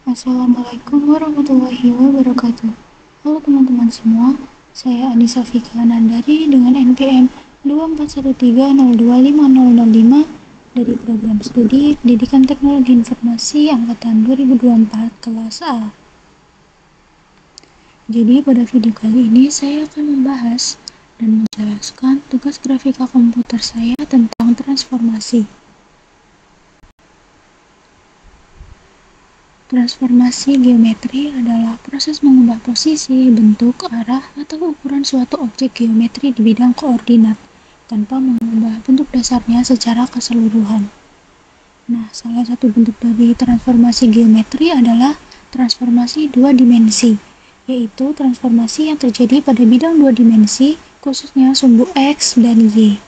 Assalamualaikum warahmatullahi wabarakatuh. Halo teman-teman semua, saya Anissa Fika Nandari dengan NPM 2413025005 dari program studi Pendidikan Teknologi Informasi angkatan 2024 kelas A. Jadi pada video kali ini saya akan membahas dan menjelaskan tugas grafika komputer saya tentang transformasi. Transformasi geometri adalah proses mengubah posisi, bentuk, arah, atau ukuran suatu objek geometri di bidang koordinat tanpa mengubah bentuk dasarnya secara keseluruhan. Nah, salah satu bentuk dari transformasi geometri adalah transformasi dua dimensi, yaitu transformasi yang terjadi pada bidang dua dimensi, khususnya sumbu X dan Y.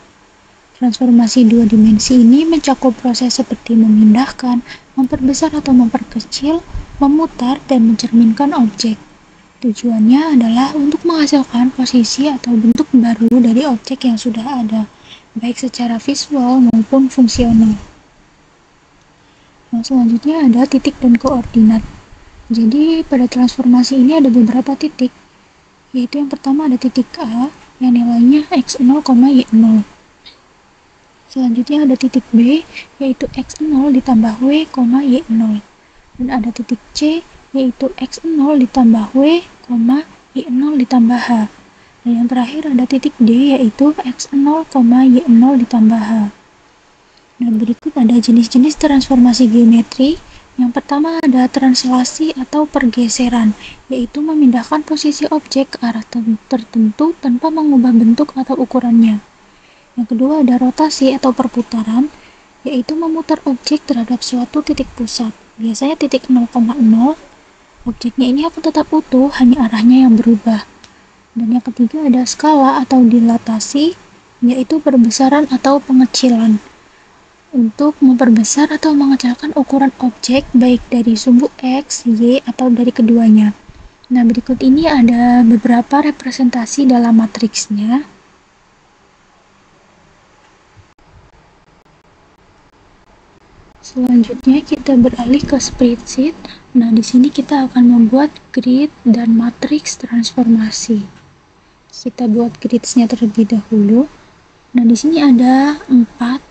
Transformasi dua dimensi ini mencakup proses seperti memindahkan, memperbesar atau memperkecil, memutar, dan mencerminkan objek. Tujuannya adalah untuk menghasilkan posisi atau bentuk baru dari objek yang sudah ada, baik secara visual maupun fungsional. Nah, selanjutnya ada titik dan koordinat. Jadi pada transformasi ini ada beberapa titik, yaitu yang pertama ada titik A yang nilainya x0, y0. Selanjutnya ada titik B, yaitu x0 ditambah w, y0. Dan ada titik C, yaitu x0 ditambah w, y0 ditambah h. Dan yang terakhir ada titik D, yaitu x0, y0 ditambah h. Nah, berikut ada jenis-jenis transformasi geometri. Yang pertama ada translasi atau pergeseran, yaitu memindahkan posisi objek ke arah tertentu tanpa mengubah bentuk atau ukurannya. Yang kedua ada rotasi atau perputaran, yaitu memutar objek terhadap suatu titik pusat. Biasanya titik 0,0, objeknya ini akan tetap utuh, hanya arahnya yang berubah. Dan yang ketiga ada skala atau dilatasi, yaitu perbesaran atau pengecilan. Untuk memperbesar atau mengecilkan ukuran objek baik dari sumbu X, Y, atau dari keduanya. Nah, berikut ini ada beberapa representasi dalam matriksnya. Selanjutnya kita beralih ke spreadsheet. Nah, di sini kita akan membuat grid dan matriks transformasi. Kita buat gridsnya terlebih dahulu. Nah, di sini ada 4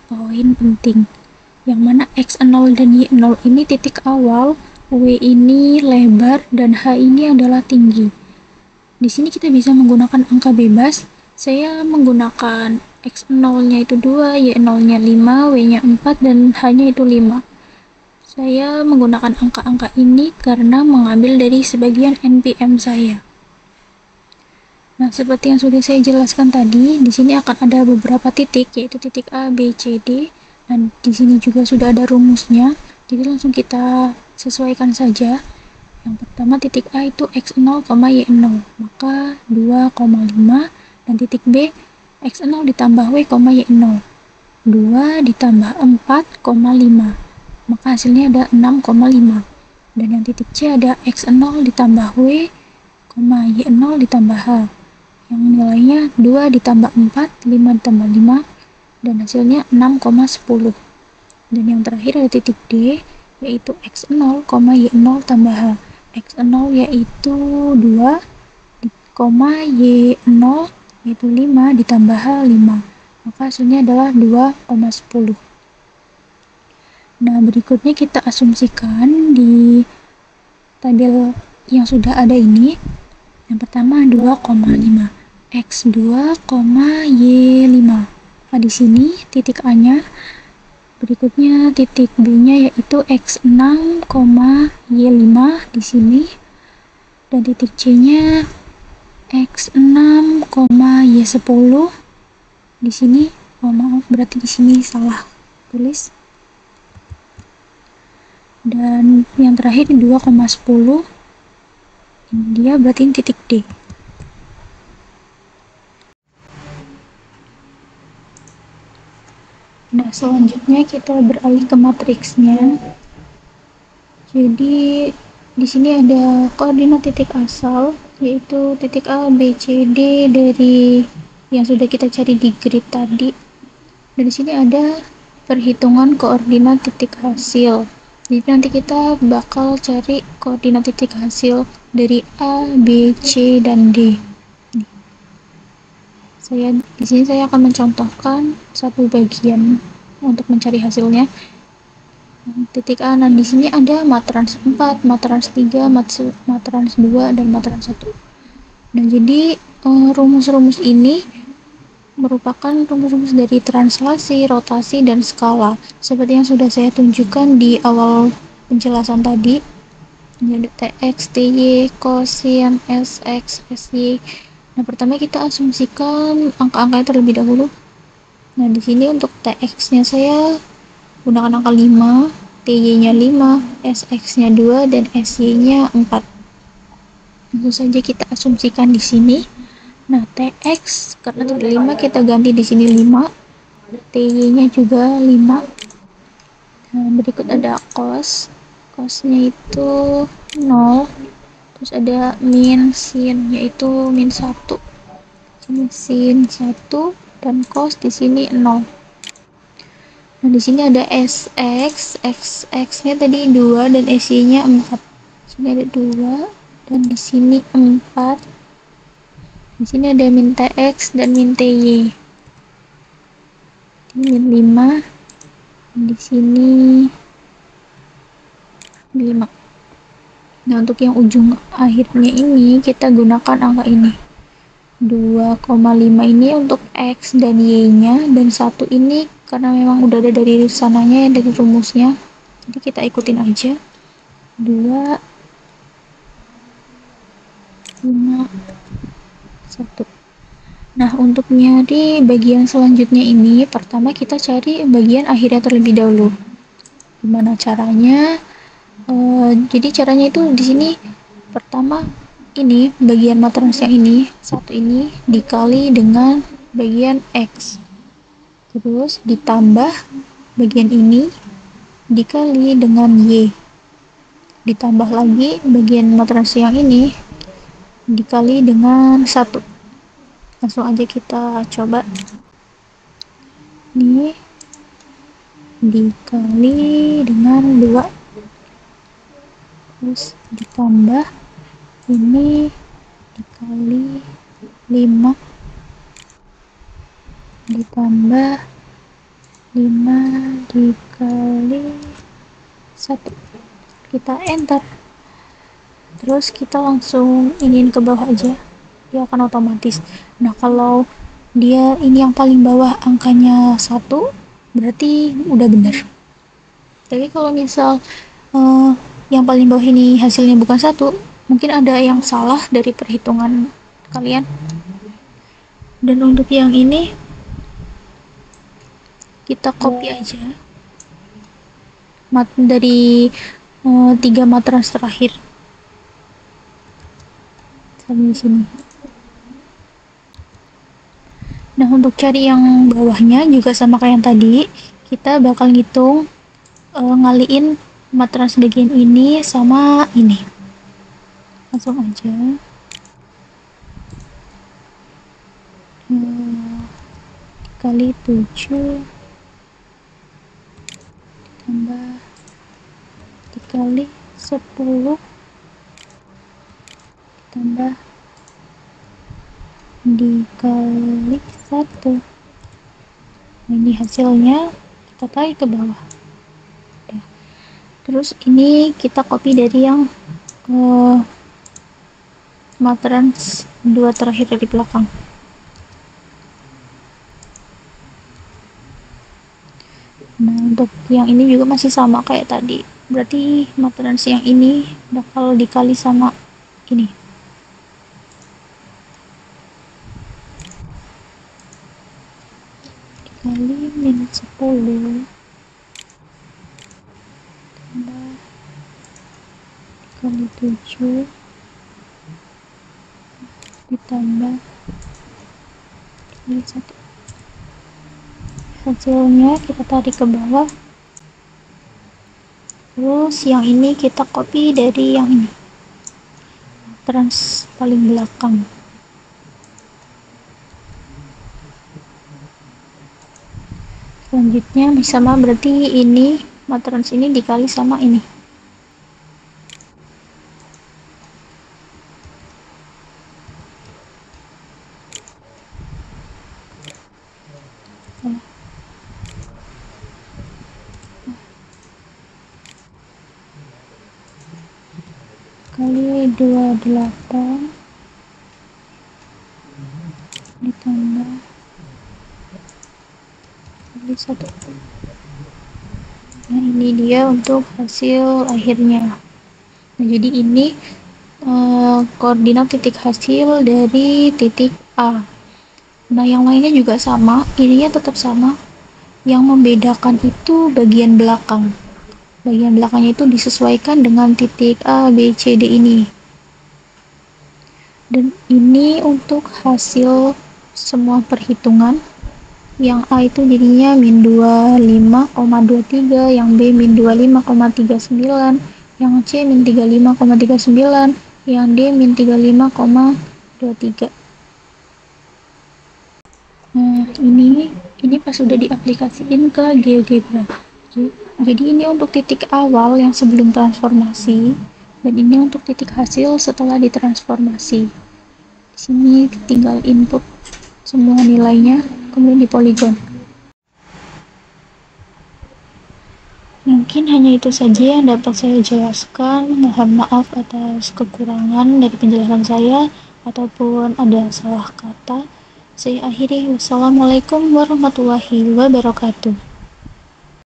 poin penting. Yang mana x0 dan y0 ini titik awal, w ini lebar, dan h ini adalah tinggi. Di sini kita bisa menggunakan angka bebas. Saya menggunakan x0-nya itu 2, y0-nya 5, w-nya 4, dan h-nya itu 5. Saya menggunakan angka-angka ini karena mengambil dari sebagian NPM saya. Nah, seperti yang sudah saya jelaskan tadi, di sini akan ada beberapa titik, yaitu titik A, B, C, D, dan di sini juga sudah ada rumusnya. Jadi langsung kita sesuaikan saja. Yang pertama titik A itu x0, y0, maka 2,5, dan titik B x0 ditambah w, y0, 2 ditambah 4,5, maka hasilnya ada 6,5. Dan yang titik C ada x0 ditambah w, y0 ditambah h, yang nilainya 2 ditambah 4, 5 ditambah 5, dan hasilnya 6,10. Dan yang terakhir ada titik D, yaitu x0, y0 tambah h. x0 yaitu 2, y0 yaitu 5 ditambah h 5, maka hasilnya adalah 2,10. Nah, berikutnya kita asumsikan di tabel yang sudah ada ini. Yang pertama 2,5 x2, y5. Nah, di sini titik A-nya, berikutnya titik B-nya yaitu x6, y5 di sini, dan titik C-nya x6, y10 di sini. Oh, maaf, berarti di sini salah tulis. Dan yang terakhir 2,10. Ini dia, berarti ini titik D. Nah, selanjutnya kita beralih ke matriksnya. Jadi di sini ada koordinat titik asal, yaitu titik A, B, C, D dari yang sudah kita cari di grid tadi. Dan di sini ada perhitungan koordinat titik hasil. Jadi nanti kita bakal cari koordinat titik hasil dari A, B, C, dan D. Di sini saya akan mencontohkan satu bagian untuk mencari hasilnya. Titik A, nah di sini ada matrans 4, matrans 3, matrans 2, dan matrans 1. Nah, jadi rumus-rumus ini merupakan rumus-rumus dari translasi, rotasi, dan skala. Seperti yang sudah saya tunjukkan di awal penjelasan tadi, jadi Tx, Ty, kosin, Sx, Sy. Nah, pertama kita asumsikan angka-angkanya terlebih dahulu. Nah, di sini untuk Tx-nya saya gunakan angka 5, Ty-nya 5, Sx-nya 2, dan Sy-nya 4. Langsung saja kita asumsikan di sini. Nah, Tx karena tadi 5 kita ganti di sini 5. Ty-nya juga 5. Nah, berikut ada cos. Cosnya itu 0. Terus ada min sin yaitu min 1. Sini sin 1 dan cos di sini 0. Nah, di sini ada Sx, Xx-nya tadi 2 dan Sy-nya 4. Sini ada 2 dan di sini 4. Di sini ada min Tx dan min Ty. Ini min 5. Di sini 5. Nah, untuk yang ujung akhirnya ini kita gunakan angka ini. 2,5 ini untuk X dan Y-nya, dan 1 ini karena memang udah ada dari sananya, dari rumusnya. Jadi kita ikutin aja. 2, 5, 1. Nah, untuk nyari bagian selanjutnya ini, pertama kita cari bagian akhirnya terlebih dahulu. Gimana caranya? Jadi caranya itu di sini pertama ini bagian matrans yang ini satu ini dikali dengan bagian X, terus ditambah bagian ini dikali dengan Y, ditambah lagi bagian matrans yang ini dikali dengan 1. Langsung aja kita coba. Ini dikali dengan 2, terus ditambah ini dikali 5, ditambah 5 dikali 1. Kita enter, terus kita langsung ingin ke bawah aja, dia akan otomatis. Nah, kalau dia ini yang paling bawah angkanya 1 berarti udah benar. Tapi kalau misal yang paling bawah ini hasilnya bukan 1, mungkin ada yang salah dari perhitungan kalian. Dan untuk yang ini kita copy aja dari 3 matrans terakhir sampai sini. Nah, untuk cari yang bawahnya juga sama kayak yang tadi, kita bakal ngitung ngaliin matrans bagian ini sama ini. Langsung aja. Kali 7 tambah dikali 10 tambah dikali 1. Nah, ini hasilnya kita tarik ke bawah. Terus ini kita copy dari yang matrans 2 terakhir dari belakang. Nah, untuk yang ini juga masih sama kayak tadi. Berarti matrans yang ini bakal dikali sama ini. Dikali min 10 tambah dikali 7 ditambah dikali 1. Hasilnya kita tarik ke bawah. Terus yang ini kita copy dari yang ini, trans paling belakang. Selanjutnya sama berarti ini Materansi ini dikali sama ini. Kali 28 ditambah kali 1. Nah, ini dia untuk hasil akhirnya. Nah, jadi ini koordinat titik hasil dari titik A. Nah, yang lainnya juga sama, ininya tetap sama. Yang membedakan itu bagian belakang. Bagian belakangnya itu disesuaikan dengan titik A, B, C, D ini. Dan ini untuk hasil semua perhitungan. Yang A itu jadinya min 25,23, yang B min 25,39, yang C min 35,39, yang D min 35,23. Nah, ini pas sudah diaplikasiin ke GeoGebra. Jadi ini untuk titik awal yang sebelum transformasi, dan ini untuk titik hasil setelah ditransformasi. Di sini tinggal input semua nilainya, kemudian di poligon. Mungkin hanya itu saja yang dapat saya jelaskan. Mohon maaf atas kekurangan dari penjelasan saya ataupun ada salah kata. Saya akhiri. Wassalamualaikum warahmatullahi wabarakatuh.